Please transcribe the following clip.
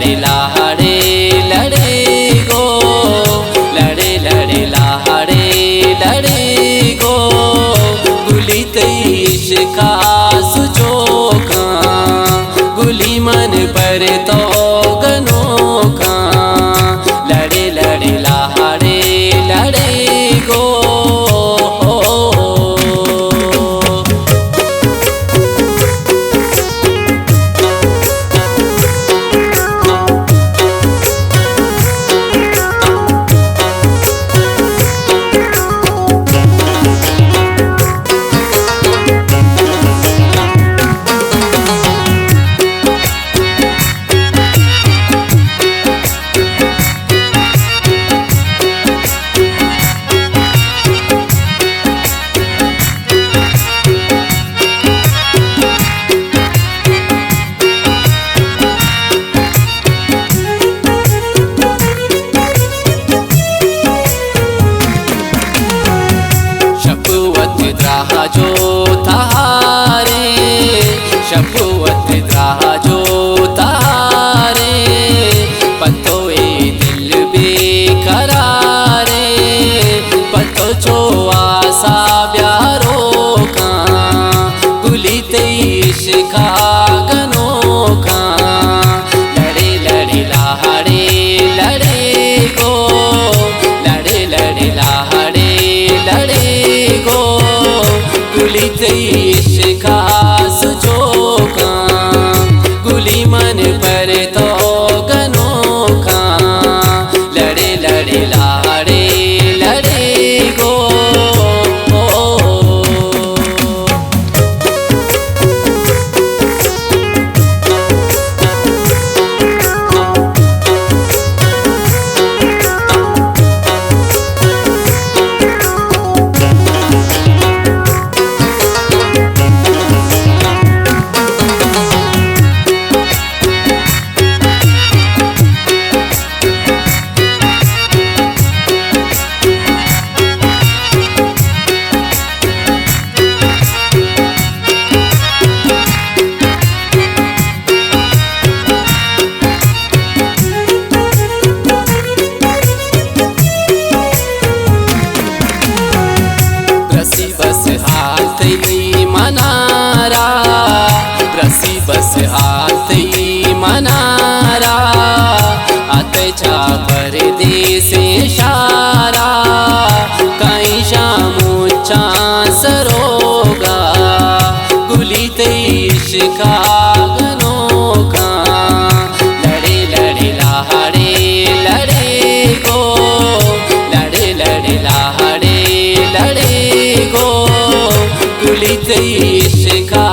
लड़े लाड़े लड़े गो, लड़े लड़े लाड़े लड़े गो, गुली तेईश खास चोखा, गुली मन पर तो गनोखा, लड़े लड़े लाड़े लड़े गो। जो थारे शपुवत जो तारे, पतो ए दिल बेकरारे, पतो जो आसा ब्यारो का, गुली तेईश का गनोखा, लड़े लड़े लाड़े लड़े गो, लड़े लड़े लाड़े लड़े गो, गुली तेईश खास चोखा, गुली मन पर तो गनोखा, लड़े लड़े लाड़े लड़े गो। मनारा रसी बस आते मनारा, आते चा परदेस इशारा, कहीं शामुचा सरोगा, गुली तेईश का गनोखा, लड़े लड़े लाड़े लड़े गो, लड़े लड़े लाड़े लड़े गो, गुली तेईश का